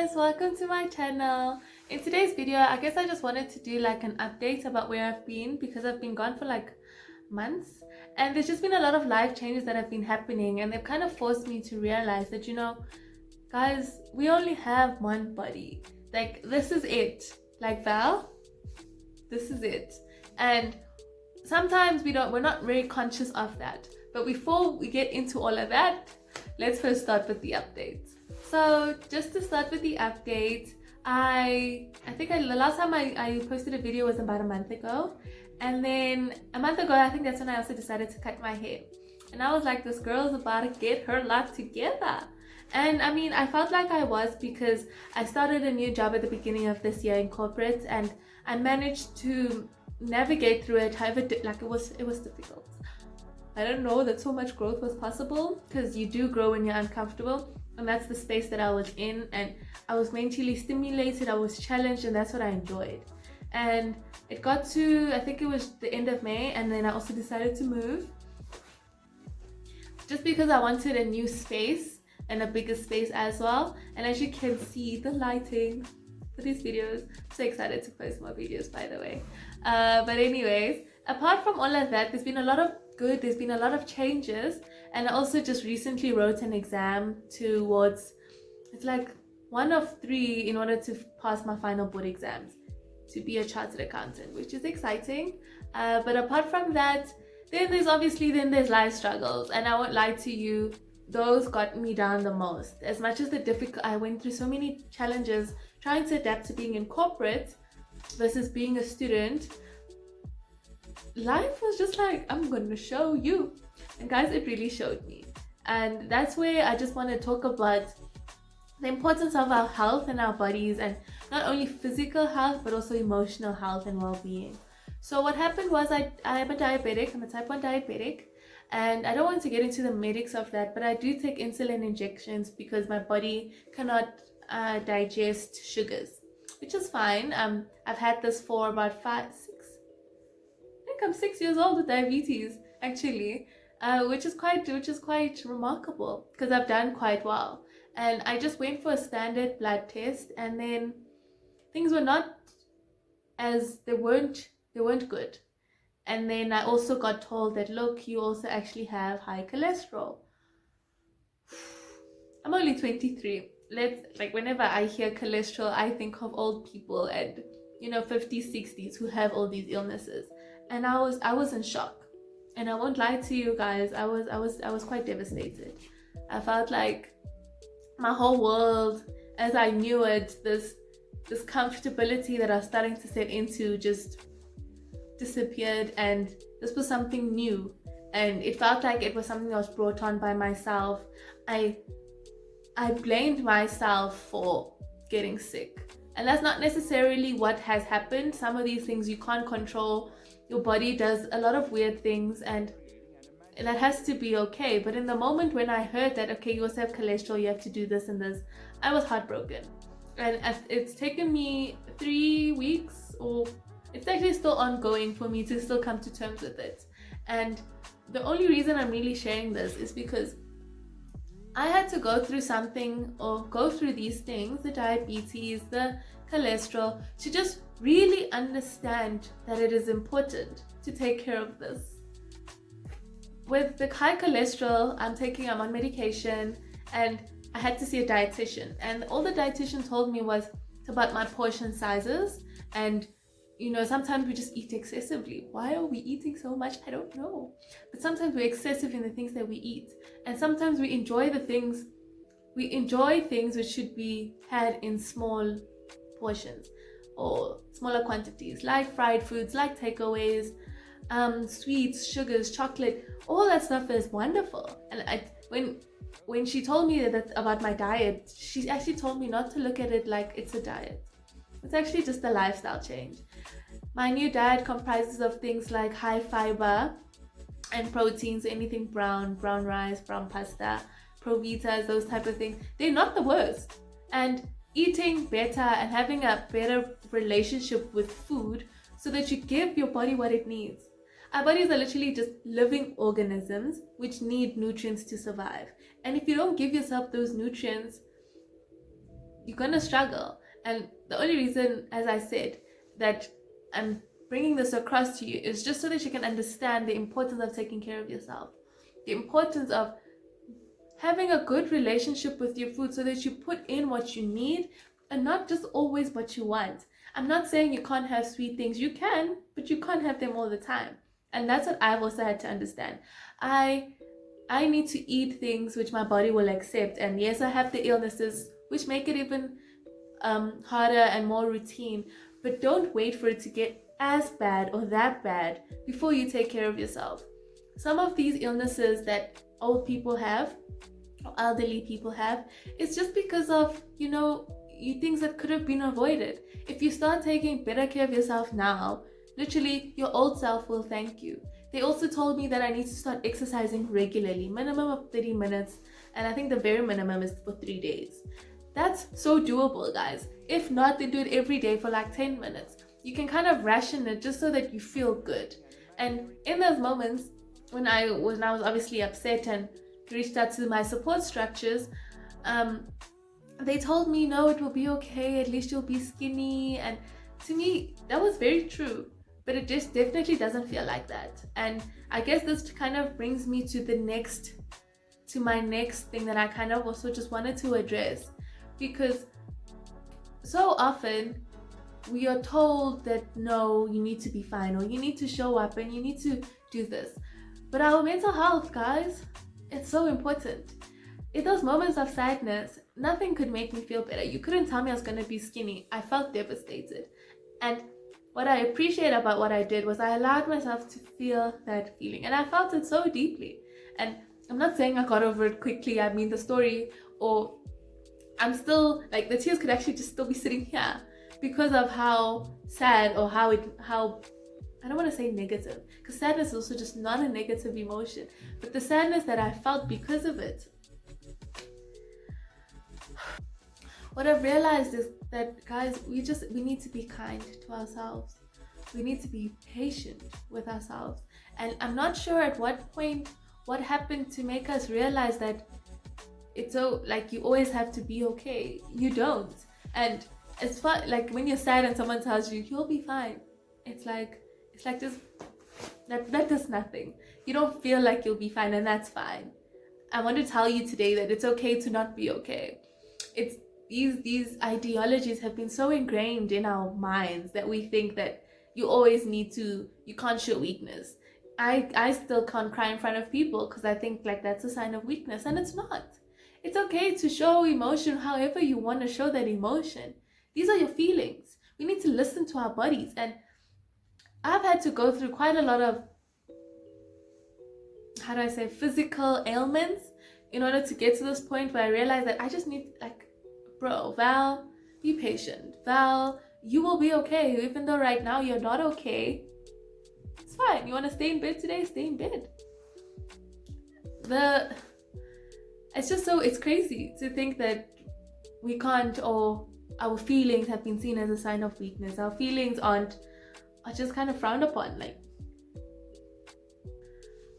guys, welcome to my channel. In today's video, I guess I just wanted to do like an update about where I've been because I've been gone for like months and there's just been a lot of life changes that have been happening and they've kind of forced me to realize that guys, we only have one body. Like this is it. Like Val, this is it. And sometimes we're not very conscious of that. But before we get into all of that, let's first start with the updates. So just to start with the update, I think the last time I posted a video was about a month ago. And then a month ago, I think that's when I also decided to cut my hair. And I was like, this girl's about to get her life together. And I mean, I felt like I was because I started a new job at the beginning of this year in corporate and I managed to navigate through it. However, like it was difficult. I don't know that so much growth was possible because you do grow when you're uncomfortable, and that's the space that I was in, and I was mentally stimulated, I was challenged, and that's what I enjoyed. And it got to, I think it was the end of May, and then I also decided to move just because I wanted a new space and a bigger space as well. And as you can see, the lighting for these videos, I'm so excited to post more videos, by the way. But anyways, apart from all of that, there's been a lot of changes, and I also just recently wrote an exam towards, it's like one of 3 in order to pass my final board exams to be a chartered accountant, which is exciting. But apart from that, then there's life struggles, and I won't lie to you, those got me down the most. As much as I went through so many challenges trying to adapt to being in corporate versus being a student. Life was just like, I'm gonna show you. And guys, it really showed me. And that's where I just want to talk about the importance of our health and our bodies, and not only physical health but also emotional health and well-being. So what happened was I'm a diabetic, I'm a type 1 diabetic, and I don't want to get into the medics of that, but I do take insulin injections because my body cannot digest sugars, which is fine. I've had this for about 6 I'm 6 years old with diabetes actually, which is quite remarkable because I've done quite well. And I just went for a standard blood test, and then things were not as they weren't good. And then I also got told that, look, you also actually have high cholesterol. I'm only 23. Whenever I hear cholesterol, I think of old people and 50s, 60s who have all these illnesses. And I was in shock, and I won't lie to you guys, I was quite devastated. I felt like my whole world as I knew it, this comfortability that I was starting to set into just disappeared, and this was something new, and it felt like it was something that was brought on by myself. I blamed myself for getting sick, and that's not necessarily what has happened. Some of these things you can't control. Your body does a lot of weird things, and that has to be okay. But in the moment when I heard that, okay, you also have cholesterol, you have to do this and this, I was heartbroken. And it's taken me 3 weeks, or it's actually still ongoing for me to still come to terms with it. And the only reason I'm really sharing this is because I had to go through something, or go through these things, the diabetes, the cholesterol, to just really understand that it is important to take care of this. With the high cholesterol, I'm on medication, and I had to see a dietitian, and all the dietitian told me was about my portion sizes. And sometimes we just eat excessively. Why are we eating so much? I don't know. But sometimes we're excessive in the things that we eat. And sometimes we enjoy things which should be had in small portions or smaller quantities, like fried foods, like takeaways, sweets, sugars, chocolate. All that stuff is wonderful. And when she told me that about my diet, she actually told me not to look at it like it's a diet. It's actually just a lifestyle change. My new diet comprises of things like high fiber and proteins, anything brown rice, brown pasta, Provitas, those type of things. They're not the worst. And eating better and having a better relationship with food so that you give your body what it needs. Our bodies are literally just living organisms which need nutrients to survive. And if you don't give yourself those nutrients, you're gonna struggle. And the only reason, as I said, that I'm bringing this across to you is just so that you can understand the importance of taking care of yourself, the importance of having a good relationship with your food so that you put in what you need and not just always what you want. I'm not saying you can't have sweet things. You can, but you can't have them all the time. And that's what I've also had to understand. I need to eat things which my body will accept. And yes, I have the illnesses which make it even harder and more routine. But don't wait for it to get as bad or that bad before you take care of yourself. Some of these illnesses that old people have, or elderly people have, it's just because of, things that could have been avoided. If you start taking better care of yourself now, literally your old self will thank you. They also told me that I need to start exercising regularly, minimum of 30 minutes, and I think the very minimum is for 3 days. That's so doable, guys. If not, then do it every day for like 10 minutes. You can kind of ration it just so that you feel good. And in those moments, when I was obviously upset and reached out to my support structures, they told me, no, it will be okay, at least you'll be skinny. And to me, that was very true, but it just definitely doesn't feel like that. And I guess this kind of brings me to my next thing that I kind of also just wanted to address, because so often we are told that no, you need to be fine, or you need to show up and you need to do this. But our mental health, guys, it's so important. In those moments of sadness, nothing could make me feel better. You couldn't tell me I was going to be skinny. I felt devastated. And what I appreciate about what I did was I allowed myself to feel that feeling. And I felt it so deeply. And I'm not saying I got over it quickly. I mean, the story, or I'm still, like, the tears could actually just still be sitting here because of how sad, or how I don't want to say negative, because sadness is also just not a negative emotion, but the sadness that I felt because of it. What I've realized is that, guys, we need to be kind to ourselves. We need to be patient with ourselves. And I'm not sure at what point, what happened to make us realize that it's so, like, you always have to be okay. You don't. And it's fun, like, when you're sad and someone tells you, you'll be fine. It's like just, that does nothing. You don't feel like you'll be fine, and that's fine. I want to tell you today that it's okay to not be okay. It's these ideologies have been so ingrained in our minds that we think that you can't show weakness. I still can't cry in front of people because I think like that's a sign of weakness, and it's not. It's okay to show emotion however you want to show that emotion. These are your feelings. We need to listen to our bodies, and I've had to go through quite a lot of, physical ailments in order to get to this point where I realized that I just need, like, bro, Val, be patient. Val, you will be okay. Even though right now you're not okay, it's fine. You want to stay in bed today? Stay in bed. It's crazy to think that we can't, or our feelings have been seen as a sign of weakness. Our feelings are just kind of frowned upon. Like,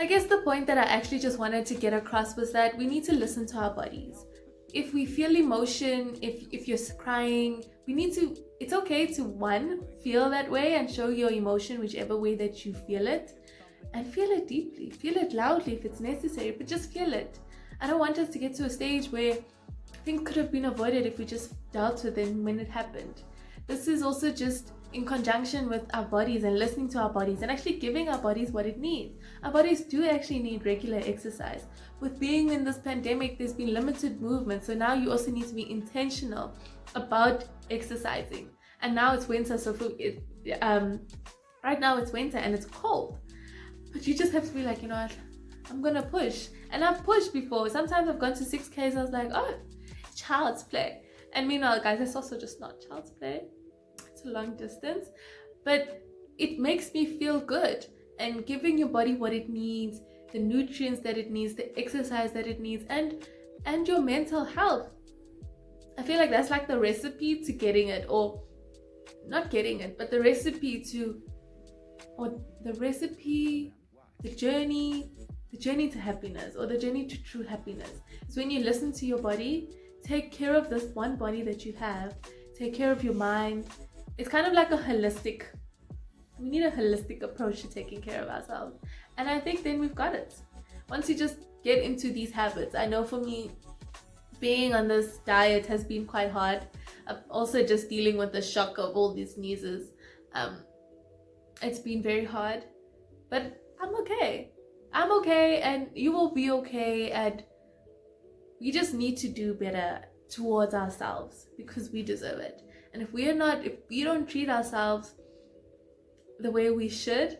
I guess the point that I actually just wanted to get across was that we need to listen to our bodies. If we feel emotion, if you're crying, it's okay to, one, feel that way and show your emotion whichever way that you feel it, and feel it deeply, feel it loudly if it's necessary, but just feel it. I don't want us to get to a stage where things could have been avoided if we just dealt with it when it happened. This is also just in conjunction with our bodies and listening to our bodies and actually giving our bodies what it needs. Our bodies do actually need regular exercise. With being in this pandemic, there's been limited movement, so now you also need to be intentional about exercising. And now it's winter, so right now it's winter and it's cold, but you just have to be like, you know what, I'm gonna push. And I've pushed before. Sometimes I've gone to 6Ks, I was like, oh, child's play. And meanwhile, guys, it's also just not child's play. It's a long distance, but it makes me feel good. And giving your body what it needs, the nutrients that it needs, the exercise that it needs, and your mental health. I feel like that's like the recipe to getting it, or not getting it, but the recipe to, or the recipe, the journey to happiness, or the journey to true happiness. It's when you listen to your body, take care of this one body that you have, take care of your mind. It's kind of like we need a holistic approach to taking care of ourselves. And I think then we've got it. Once you just get into these habits, I know for me, being on this diet has been quite hard. I'm also just dealing with the shock of all these sneezes. It's been very hard, but I'm okay. I'm okay, and you will be okay, and we just need to do better towards ourselves because we deserve it. And if we don't treat ourselves the way we should,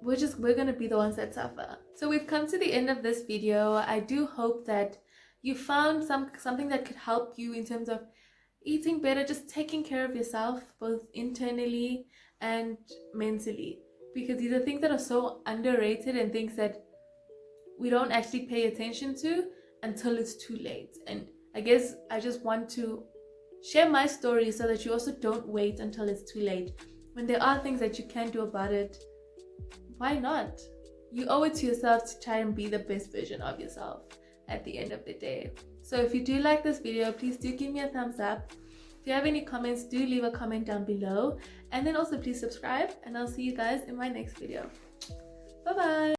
we're gonna be the ones that suffer. So we've come to the end of this video. I do hope that you found something that could help you in terms of eating better, just taking care of yourself, both internally and mentally, because these are things that are so underrated and things that we don't actually pay attention to until it's too late. And I guess I just want to share my story so that you also don't wait until it's too late. When there are things that you can do about it, why not? You owe it to yourself to try and be the best version of yourself at the end of the day. So if you do like this video, please do give me a thumbs up. If you have any comments, do leave a comment down below. And then also please subscribe, and I'll see you guys in my next video. Bye bye.